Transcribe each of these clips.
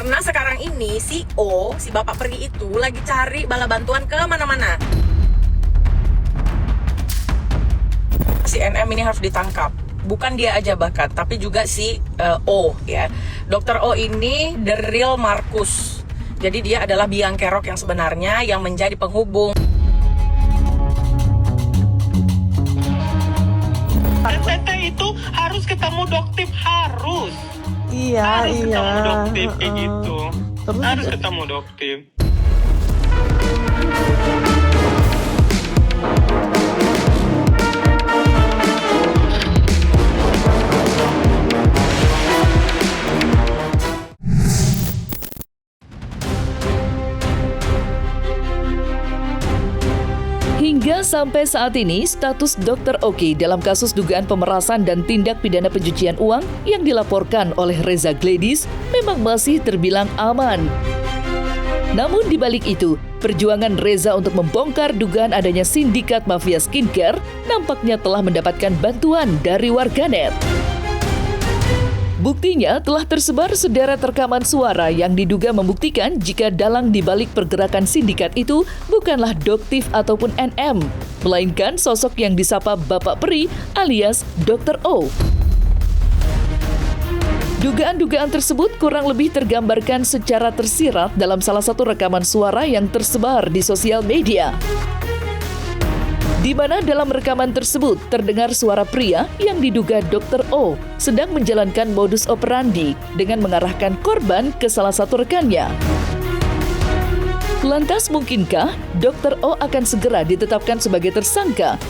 Karena sekarang ini si Bapak Peri itu lagi cari bala bantuan ke mana-mana. Si NM ini harus ditangkap. Bukan dia aja bahkan, tapi juga si O ya. Dokter O ini the real Markus. Jadi dia adalah biang kerok yang sebenarnya yang menjadi penghubung. Teteh itu harus ketemu dokter, harus. Iya, harus iya. Ketemu dokter kayak gitu. Terus Harus ketemu dokter. Hingga sampai saat ini, status Dr. Oki dalam kasus dugaan pemerasan dan tindak pidana pencucian uang yang dilaporkan oleh Reza Gledis memang masih terbilang aman. Namun di balik itu, perjuangan Reza untuk membongkar dugaan adanya sindikat mafia skincare nampaknya telah mendapatkan bantuan dari warganet. Buktinya telah tersebar sederet rekaman suara yang diduga membuktikan jika dalang di balik pergerakan sindikat itu bukanlah Doktif ataupun NM, melainkan sosok yang disapa Bapak Peri alias Dr. O. Dugaan-dugaan tersebut kurang lebih tergambarkan secara tersirat dalam salah satu rekaman suara yang tersebar di sosial media. Di mana dalam rekaman tersebut terdengar suara pria yang diduga Dr. O sedang menjalankan modus operandi dengan mengarahkan korban ke salah satu rekannya. Lantas mungkinkah Dr. O akan segera ditetapkan sebagai tersangka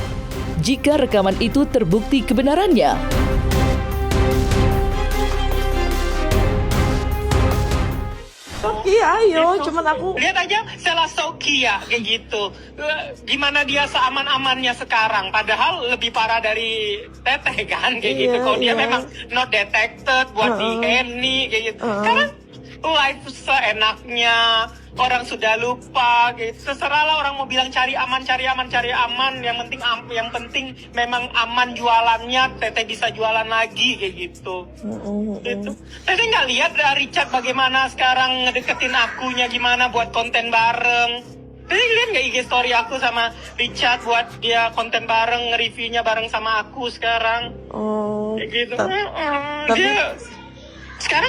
jika rekaman itu terbukti kebenarannya? Oke, ayo, Gitu. cuman aku Lihat aja Sela Sokia kayak gitu. Gimana dia seaman-amannya sekarang, padahal lebih parah dari Teteh kan kayak gitu. Kalau dia memang not detected buat di Henny kayak gitu. Karena life seenaknya, orang sudah lupa gitu. Terserahlah orang mau bilang cari aman. Yang penting memang aman jualannya, Teteh bisa jualan lagi kayak gitu. Gitu. Teteh nggak lihat Richard bagaimana sekarang ngedeketin akunya gimana buat konten bareng. Teteh lihat nggak IG story aku sama Richard buat dia konten bareng, nge-reviewnya bareng sama aku sekarang. Kayak gitu. Dia sekarang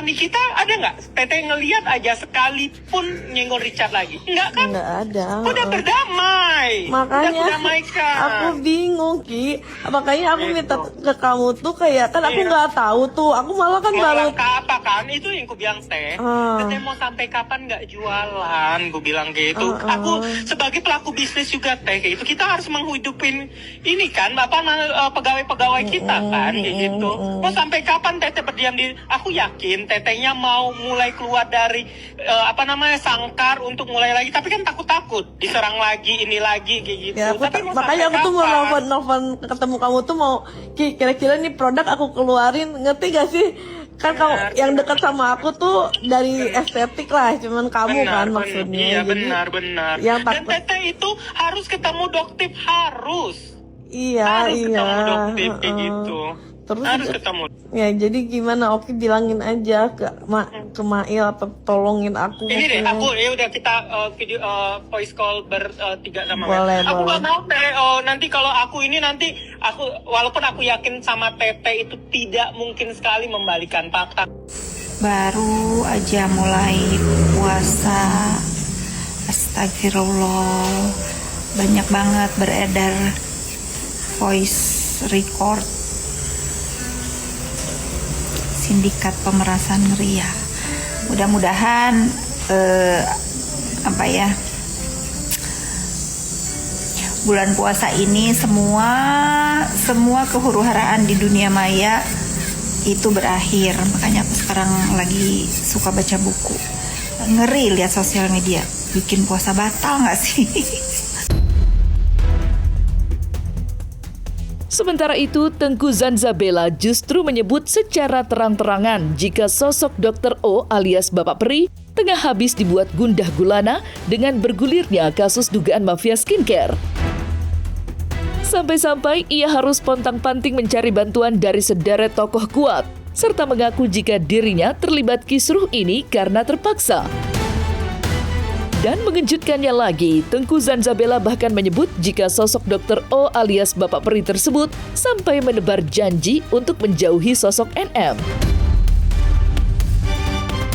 Nikita ada nggak? Teteh ngelihat aja sekalipun nyenggol Richard lagi? Enggak kan? nggak ada. Udah berdamai. Makanya Udah berdamaikan. aku bingung, Ki. Makanya aku minta ke kamu tuh kayak, kan aku nggak tahu tuh. Aku malah kan Mau baru langkah apa kan? Itu yang ku bilang Teh. Teteh mau sampai kapan nggak jualan? Ku bilang gitu. Aku sebagai pelaku bisnis juga Teh kayak gitu. Kita harus menghidupin ini kan, pegawai-pegawai kita kan kayak gitu. Mau sampai kapan Teteh berdiam di? Aku yakin Tetehnya mau mulai keluar dari sangkar untuk mulai lagi. Tapi kan takut diserang lagi, ini lagi kayak gitu. ya, Tapi mau makanya aku sampai tuh mau kapan? nelfon ketemu kamu tuh mau, Ki, kira-kira nih produk aku keluarin, ngerti gak sih? Kan kamu yang dekat sama aku tuh dari estetik lah, cuman kamu kan maksudnya. Iya, Jadi, benar. yang Dan takut, Teteh itu harus ketemu dokter, harus iya, ketemu dokter kayak gitu. Terus Harus ketemu. ya, jadi gimana? Oke, bilangin aja ke Mail atau tolongin aku. Ini deh, pokoknya. aku ya udah kita video voice call bertiga sama Boleh, Mel. Aku boleh. gak mau Teh, nanti kalau aku ini nanti aku walaupun aku yakin sama Teteh itu tidak mungkin sekali membalikan fakta. Baru aja mulai puasa, astagfirullah, banyak banget beredar voice record sindikat pemerasan ria. Mudah-mudahan bulan puasa ini semua kehuru-haraan di dunia maya itu berakhir. Makanya aku sekarang lagi suka baca buku. Ngeri lihat sosial media, bikin puasa batal nggak sih? Sementara itu, Tengku Zanzabela justru menyebut secara terang-terangan jika sosok Dr. O alias Bapak Peri tengah habis dibuat gundah gulana dengan bergulirnya kasus dugaan mafia skincare. Sampai-sampai ia harus pontang-panting mencari bantuan dari sederet tokoh kuat, serta mengaku jika dirinya terlibat kisruh ini karena terpaksa. Dan mengejutkannya lagi, Tengku Zanzabela bahkan menyebut jika sosok Dr. O alias Bapak Peri tersebut sampai menebar janji untuk menjauhi sosok NM.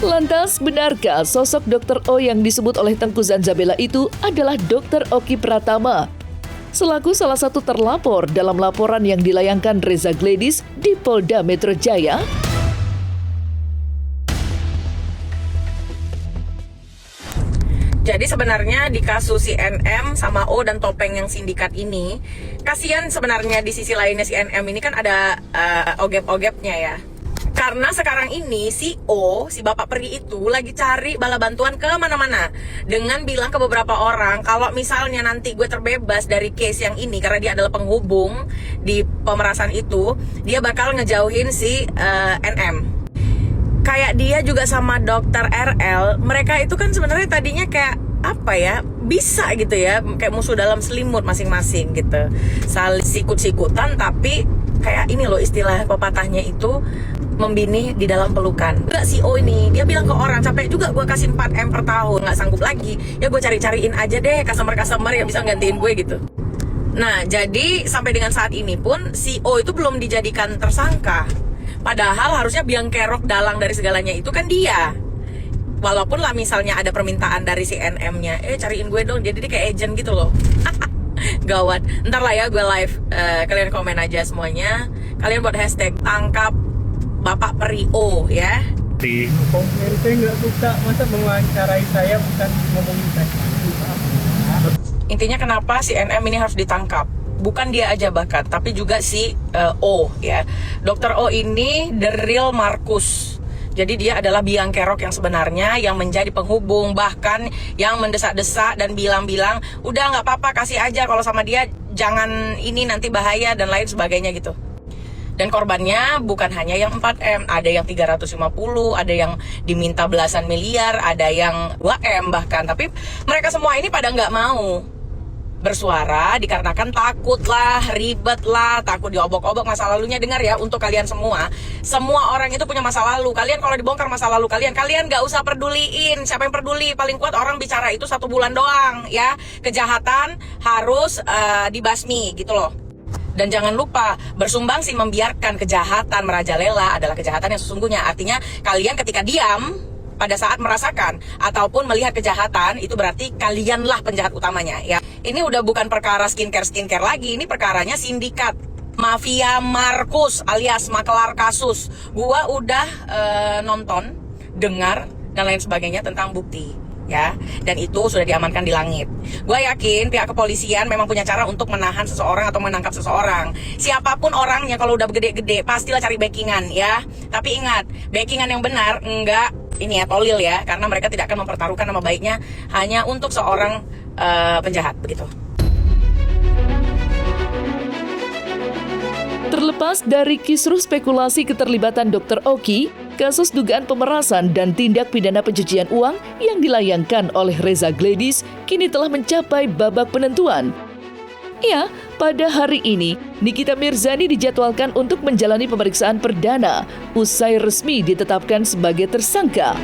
Lantas, benarkah sosok Dr. O yang disebut oleh Tengku Zanzabela itu adalah Dr. Oki Pratama, selaku salah satu terlapor dalam laporan yang dilayangkan Reza Gladys di Polda Metro Jaya? Jadi sebenarnya di kasus si NM sama O dan Topeng yang sindikat ini, kasihan sebenarnya di sisi lainnya si NM ini kan ada ogep-ogepnya ya. Karena sekarang ini si O, si Bapak Peri itu lagi cari bala bantuan ke mana-mana dengan bilang ke beberapa orang kalau misalnya nanti gue terbebas dari case yang ini karena dia adalah penghubung di pemerasan itu, dia bakal ngejauhin si NM. Kayak dia juga sama Dokter RL, mereka itu kan sebenarnya tadinya kayak apa ya, bisa gitu ya, kayak musuh dalam selimut masing-masing gitu, saling sikut-sikutan, tapi kayak ini loh istilah pepatahnya itu, membinih di dalam pelukan. Enggak, si O ini dia bilang ke orang, capek juga gue kasih 4M per tahun, nggak sanggup lagi, ya gue cari-cariin aja deh customer-customer yang bisa gantiin gue gitu. Nah, jadi sampai dengan saat ini pun si O itu belum dijadikan tersangka. Padahal harusnya biang kerok dalang dari segalanya itu kan dia. Walaupun lah misalnya ada permintaan dari si NM-nya, cariin gue dong, jadi dia kayak agent gitu loh. Gawat. Ntar lah ya gue live, kalian komen aja semuanya. Kalian buat hashtag tangkap Bapak Peri O ya. Komen saya nggak suka, masa mewawancarai saya bukan ngomongin saya. Intinya kenapa si NM ini harus ditangkap? Bukan dia aja bahkan, tapi juga si O ya. Dr. O ini the real Markus. Jadi dia adalah biang kerok yang sebenarnya, yang menjadi penghubung, bahkan yang mendesak-desak dan bilang-bilang, udah nggak apa-apa, kasih aja, kalau sama dia jangan ini nanti bahaya dan lain sebagainya gitu. Dan korbannya bukan hanya yang 4M, ada yang 350, ada yang diminta belasan miliar, ada yang 2M bahkan. Tapi mereka semua ini pada nggak mau bersuara dikarenakan takut lah, ribet lah, takut diobok-obok masa lalunya. Dengar ya, untuk kalian semua orang itu punya masa lalu. Kalian kalau dibongkar masa lalu kalian gak usah peduliin. Siapa yang peduli? Paling kuat orang bicara itu 1 bulan doang ya. Kejahatan harus dibasmi gitu loh. Dan jangan lupa, bersumbangsi membiarkan kejahatan merajalela adalah kejahatan yang sesungguhnya. Artinya kalian ketika diam pada saat merasakan ataupun melihat kejahatan, itu berarti kalianlah penjahat utamanya ya. Ini udah bukan perkara skincare lagi, ini perkaranya sindikat mafia Markus alias makelar kasus. Gua udah nonton, dengar dan lain sebagainya tentang bukti ya, dan itu sudah diamankan di langit. Gue yakin pihak kepolisian memang punya cara untuk menahan seseorang atau menangkap seseorang. Siapapun orangnya kalau udah gede-gede pastilah cari backingan ya. Tapi ingat, backingan yang benar enggak ini ya tolil ya, karena mereka tidak akan mempertaruhkan nama baiknya hanya untuk seorang penjahat begitu. Terlepas dari kisruh spekulasi keterlibatan Dr. Oki, kasus dugaan pemerasan dan tindak pidana pencucian uang yang dilayangkan oleh Reza Gladys kini telah mencapai babak penentuan. Ya, pada hari ini, Nikita Mirzani dijadwalkan untuk menjalani pemeriksaan perdana usai resmi ditetapkan sebagai tersangka.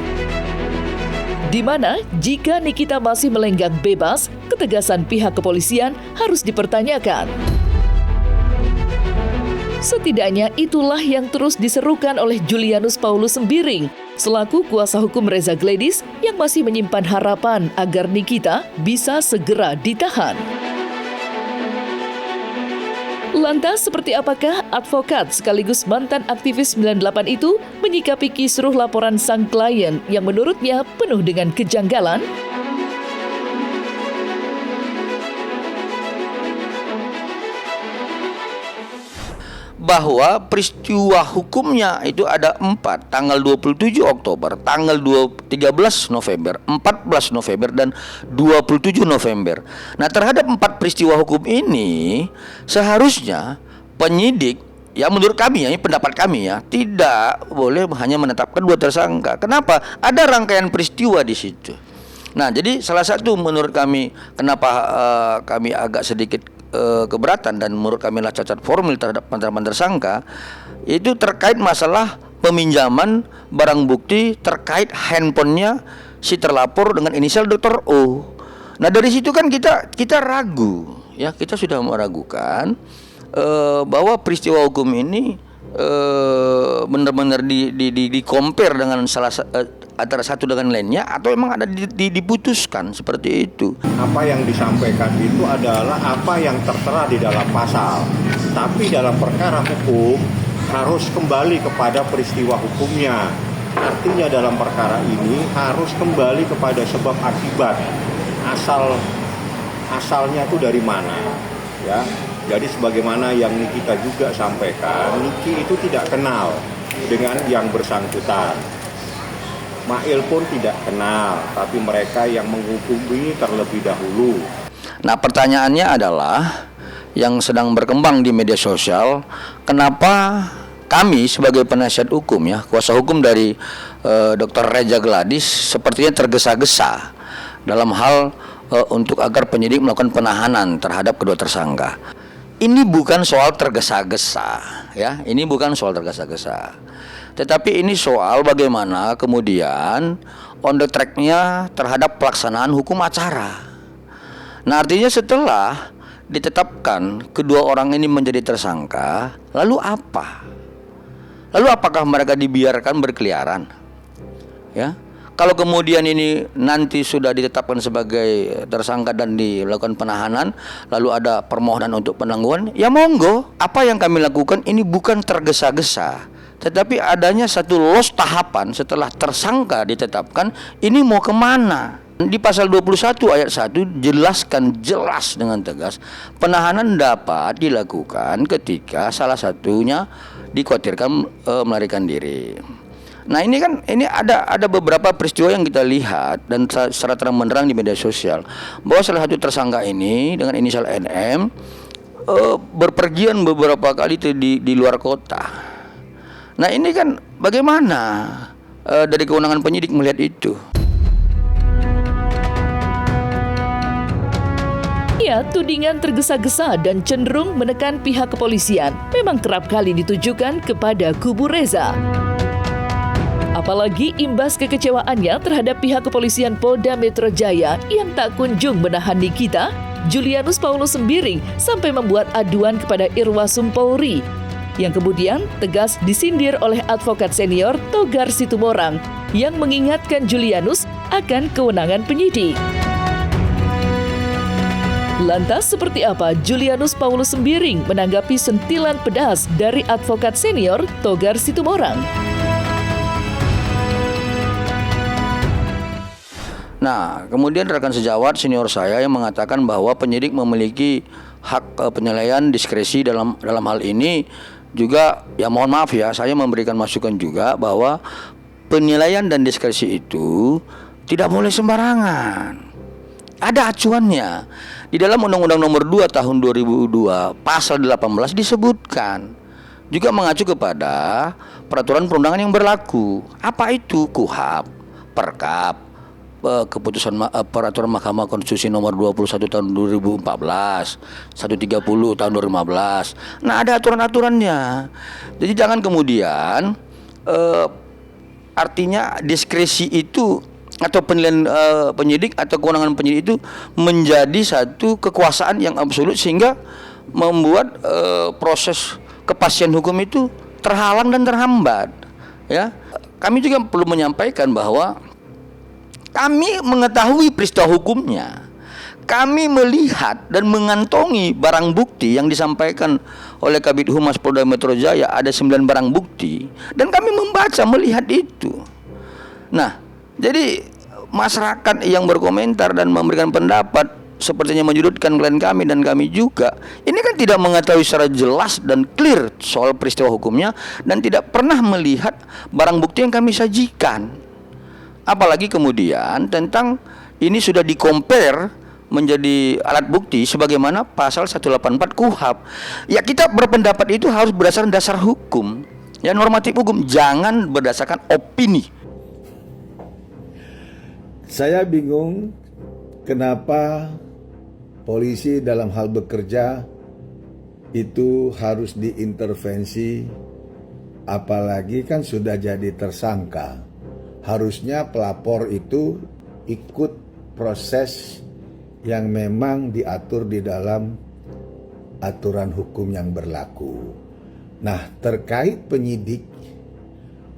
Di mana, jika Nikita masih melenggang bebas, ketegasan pihak kepolisian harus dipertanyakan. Setidaknya itulah yang terus diserukan oleh Julianus Paulus Sembiring, selaku kuasa hukum Reza Gladys yang masih menyimpan harapan agar Nikita bisa segera ditahan. Lantas, seperti apakah advokat sekaligus mantan aktivis 98 itu menyikapi kisruh laporan sang klien yang menurutnya penuh dengan kejanggalan? Bahwa peristiwa hukumnya itu ada 4, tanggal 27 Oktober, tanggal 13 November, 14 November, dan 27 November. Nah, terhadap 4 peristiwa hukum ini, seharusnya penyidik, ya menurut kami ya, ini pendapat kami ya, tidak boleh hanya menetapkan 2 tersangka. Kenapa? Ada rangkaian peristiwa di situ. Nah, jadi salah satu menurut kami, kenapa kami agak sedikit keberatan dan menurut kami lah cacat formil terhadap penetapan tersangka, itu terkait masalah peminjaman barang bukti terkait handphonenya si terlapor dengan inisial Dr. O. Nah dari situ kan kita ragu, ya kita sudah meragukan bahwa peristiwa hukum ini benar-benar di compare dengan antara satu dengan lainnya, atau emang ada diputuskan seperti itu. Apa yang disampaikan itu adalah apa yang tertera di dalam pasal, tapi dalam perkara hukum harus kembali kepada peristiwa hukumnya. Artinya dalam perkara ini harus kembali kepada sebab akibat, asalnya itu dari mana, ya. Jadi sebagaimana yang Nikita juga sampaikan, Niki itu tidak kenal dengan yang bersangkutan. Mail pun tidak kenal, tapi mereka yang menghubungi terlebih dahulu. Nah pertanyaannya adalah yang sedang berkembang di media sosial, kenapa kami sebagai penasihat hukum, ya kuasa hukum dari Dr. Reza Gladys sepertinya tergesa-gesa dalam hal untuk agar penyidik melakukan penahanan terhadap kedua tersangka. Ini bukan soal tergesa-gesa, ya. Ini bukan soal tergesa-gesa. Tetapi ini soal bagaimana kemudian on the track-nya terhadap pelaksanaan hukum acara. Nah, artinya setelah ditetapkan kedua orang ini menjadi tersangka, lalu apa? Lalu apakah mereka dibiarkan berkeliaran? Ya. Kalau kemudian ini nanti sudah ditetapkan sebagai tersangka dan dilakukan penahanan, lalu ada permohonan untuk penangguhan, ya monggo. Apa yang kami lakukan ini bukan tergesa-gesa, tetapi adanya satu los tahapan setelah tersangka ditetapkan, ini mau kemana? Di pasal 21 ayat 1 jelaskan jelas dengan tegas, penahanan dapat dilakukan ketika salah satunya dikhawatirkan melarikan diri. Nah ini kan ada beberapa peristiwa yang kita lihat dan secara terang-benderang di media sosial, bahwa salah satu tersangka ini dengan inisial NM berpergian beberapa kali di luar kota. Nah ini kan bagaimana dari kewenangan penyidik melihat itu? Ya, tudingan tergesa-gesa dan cenderung menekan pihak kepolisian memang kerap kali ditujukan kepada kubu Reza. Apalagi imbas kekecewaannya terhadap pihak kepolisian Polda Metro Jaya yang tak kunjung menahan Nikita, Julianus Paulus Sembiring sampai membuat aduan kepada Irwasum Polri, yang kemudian tegas disindir oleh advokat senior Togar Situmorang yang mengingatkan Julianus akan kewenangan penyidik. Lantas seperti apa Julianus Paulus Sembiring menanggapi sentilan pedas dari advokat senior Togar Situmorang? Nah, kemudian rekan sejawat senior saya yang mengatakan bahwa penyidik memiliki hak penilaian diskresi dalam hal ini juga, ya mohon maaf ya, saya memberikan masukan juga bahwa penilaian dan diskresi itu tidak boleh sembarangan. Ada acuannya. Di dalam Undang-Undang Nomor 2 Tahun 2002 Pasal 18 disebutkan, juga mengacu kepada peraturan perundangan yang berlaku. Apa itu? KUHP, Perkap, keputusan peraturan Mahkamah Konstitusi nomor 21 tahun 2014, 130 tahun 2015. Nah, ada aturan-aturannya. Jadi jangan kemudian artinya diskresi itu atau penilaian penyidik atau kewenangan penyidik itu menjadi satu kekuasaan yang absolut sehingga membuat proses kepastian hukum itu terhalang dan terhambat. Ya, kami juga perlu menyampaikan bahwa kami mengetahui peristiwa hukumnya. Kami melihat dan mengantongi barang bukti yang disampaikan oleh Kabid Humas Polda Metro Jaya, ada 9 barang bukti, dan kami membaca, melihat itu. Nah, jadi masyarakat yang berkomentar dan memberikan pendapat sepertinya menyudutkan klien kami dan kami juga, ini kan tidak mengetahui secara jelas dan clear soal peristiwa hukumnya dan tidak pernah melihat barang bukti yang kami sajikan. Apalagi kemudian tentang ini sudah di-compare menjadi alat bukti sebagaimana pasal 184 KUHP. Ya, kita berpendapat itu harus berdasarkan dasar hukum, ya normatif hukum, jangan berdasarkan opini. Saya bingung kenapa polisi dalam hal bekerja itu harus diintervensi apalagi kan sudah jadi tersangka. Harusnya pelapor itu ikut proses yang memang diatur di dalam aturan hukum yang berlaku. Nah, terkait penyidik,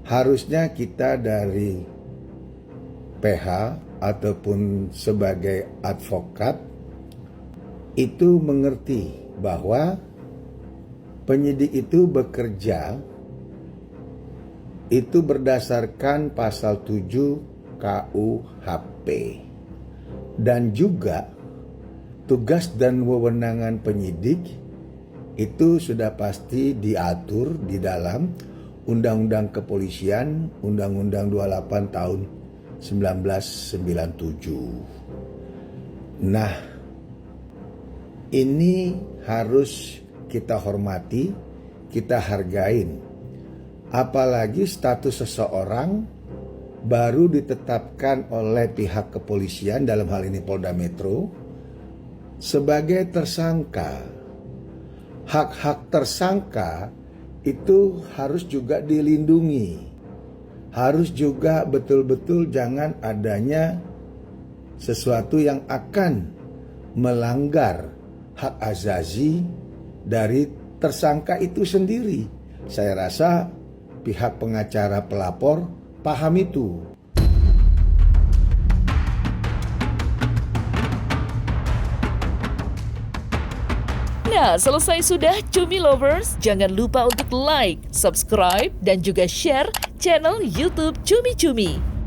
harusnya kita dari PH ataupun sebagai advokat itu mengerti bahwa penyidik itu bekerja itu berdasarkan pasal 7 KUHP, dan juga tugas dan wewenangan penyidik itu sudah pasti diatur di dalam Undang-Undang Kepolisian, Undang-Undang 28 tahun 1997. Nah, ini harus kita hormati, kita hargain. Apalagi status seseorang baru ditetapkan oleh pihak kepolisian, dalam hal ini Polda Metro, sebagai tersangka. Hak-hak tersangka itu harus juga dilindungi. Harus juga betul-betul jangan adanya sesuatu yang akan melanggar hak azazi dari tersangka itu sendiri. Saya rasa pihak pengacara pelapor paham itu. Nah, selesai sudah Cumi Lovers. Jangan lupa untuk like, subscribe, dan juga share channel YouTube Cumi Cumi.